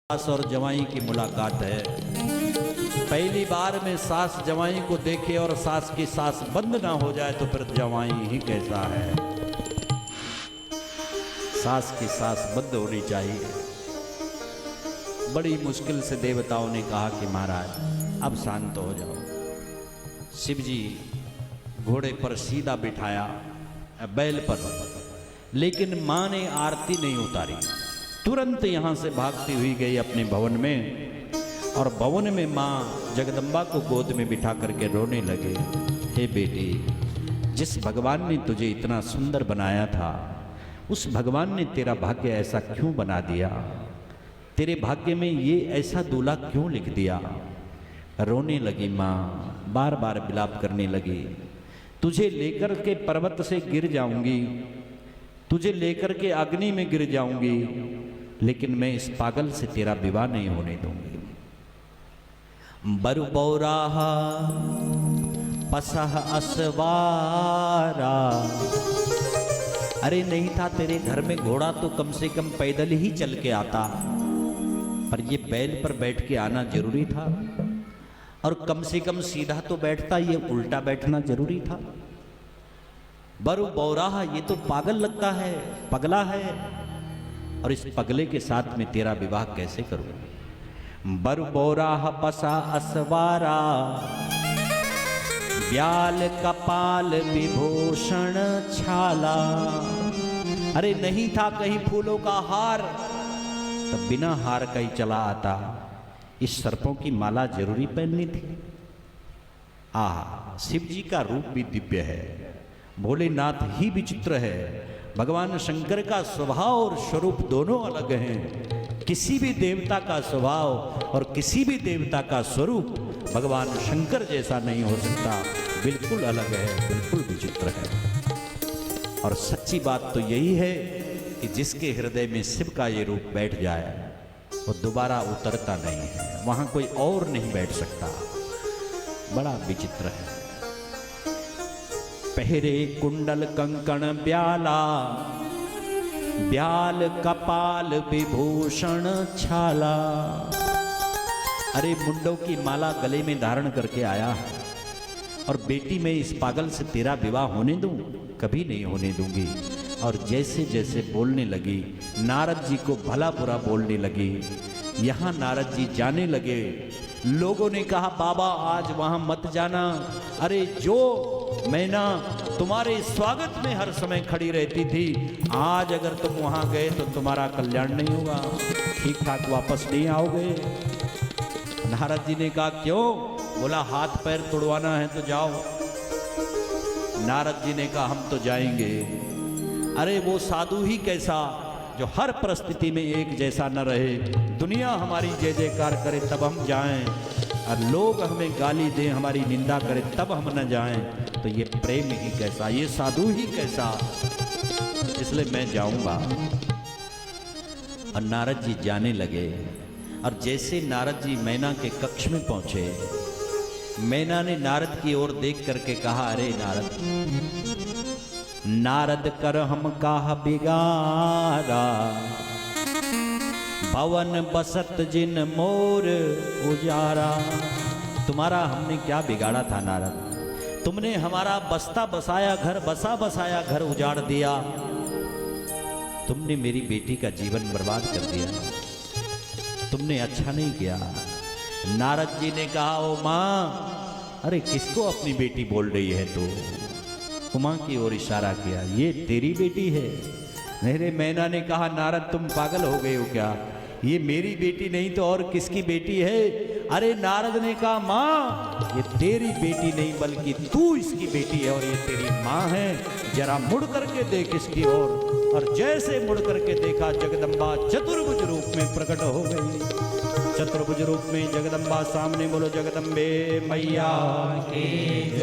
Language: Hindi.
सास और जवाई की मुलाकात है। पहली बार में सास जवाई को देखे और सास की सास बंद ना हो जाए तो फिर जवाई ही कैसा है। सास की सास बंद होनी चाहिए। बड़ी मुश्किल से देवताओं ने कहा कि महाराज अब शांत हो जाओ। शिव जी घोड़े पर सीधा बिठाया बैल पर, लेकिन मां ने आरती नहीं उतारी। तुरंत यहां से भागती हुई गई अपने भवन में, और भवन में मां जगदम्बा को गोद में बिठा करके रोने लगे। हे बेटी, जिस भगवान ने तुझे इतना सुंदर बनाया था उस भगवान ने तेरा भाग्य ऐसा क्यों बना दिया? तेरे भाग्य में ये ऐसा दूल्हा क्यों लिख दिया? रोने लगी मां, बार बार विलाप करने लगी। तुझे लेकर के पर्वत से गिर जाऊंगी, तुझे लेकर के अग्नि में गिर जाऊंगी, लेकिन मैं इस पागल से तेरा विवाह नहीं होने दूंगी। बरु बौराहा पसह असवारा। अरे नहीं था तेरे घर में घोड़ा तो कम से कम पैदल ही चल के आता, पर ये बैल पर बैठ के आना जरूरी था, और कम से कम सीधा तो बैठता, ये उल्टा बैठना जरूरी था। बरु बौराहा, ये तो पागल लगता है, पगला है, और इस पगले के साथ में तेरा विवाह कैसे करूं? बरु बौराहा पसा असवारा, ब्याल कपाल विभूषण छाला। अरे नहीं था कहीं फूलों का हार, तो बिना हार का ही चला आता। इस सर्पों की माला जरूरी पहननी थी। शिव जी का रूप भी दिव्य है, भोलेनाथ ही विचित्र है। भगवान शंकर का स्वभाव और स्वरूप दोनों अलग हैं। किसी भी देवता का स्वभाव और किसी भी देवता का स्वरूप भगवान शंकर जैसा नहीं हो सकता। बिल्कुल अलग है, बिल्कुल विचित्र है। और सच्ची बात तो यही है कि जिसके हृदय में शिव का ये रूप बैठ जाए वो दोबारा उतरता नहीं है, वहां कोई और नहीं बैठ सकता। बड़ा विचित्र है। पहरे कुंडल कंकण ब्याला, ब्याल कपाल विभूषण छाला। अरे मुंडों की माला गले में धारण करके आया है, और बेटी मैं इस पागल से तेरा विवाह होने दूं? कभी नहीं होने दूंगी। और जैसे जैसे बोलने लगी, नारद जी को भला बुरा बोलने लगी। यहाँ नारद जी जाने लगे। लोगों ने कहा बाबा आज वहां मत जाना। अरे जो मैना तुम्हारे स्वागत में हर समय खड़ी रहती थी, आज अगर तुम वहां गए तो तुम्हारा कल्याण नहीं होगा, ठीक ठाक वापस नहीं आओगे। नारद जी ने कहा क्यों? बोला हाथ पैर तोड़वाना है तो जाओ। नारद जी ने कहा हम तो जाएंगे। अरे वो साधु ही कैसा जो हर परिस्थिति में एक जैसा न रहे। दुनिया हमारी जय जयकार करे तब हम जाएं, और लोग हमें गाली दें, हमारी निंदा करें तब हम न जाएं। तो ये प्रेम ही कैसा, ये साधु ही कैसा, इसलिए मैं जाऊंगा। और नारद जी जाने लगे। और जैसे नारद जी मैना के कक्ष में पहुंचे, मैना ने नारद की ओर देख करके कहा अरे नारद कर हम काह बिगारा, भवन बसत जिन मोर उजारा। तुम्हारा हमने क्या बिगाड़ा था नारद? तुमने हमारा बसता बसाया घर, बसा बसाया घर उजाड़ दिया। तुमने मेरी बेटी का जीवन बर्बाद कर दिया, तुमने अच्छा नहीं किया। नारद जी ने कहा ओ माँ, अरे किसको अपनी बेटी बोल रही है तू? उमा की ओर इशारा किया, ये तेरी बेटी है। मेरे मैना ने कहा नारद तुम पागल हो गए हो क्या? ये मेरी बेटी नहीं तो और किसकी बेटी है? अरे नारद ने कहा माँ ये तेरी बेटी नहीं बल्कि तू इसकी बेटी है, और ये तेरी माँ है। जरा मुड़ करके देख इसकी ओर। और जैसे मुड़ करके देखा जगदम्बा चतुर्भुज रूप में प्रकट हो गई। चतुर्भुज रूप में जगदम्बा सामने। बोलो जगदम्बे मैया की जय।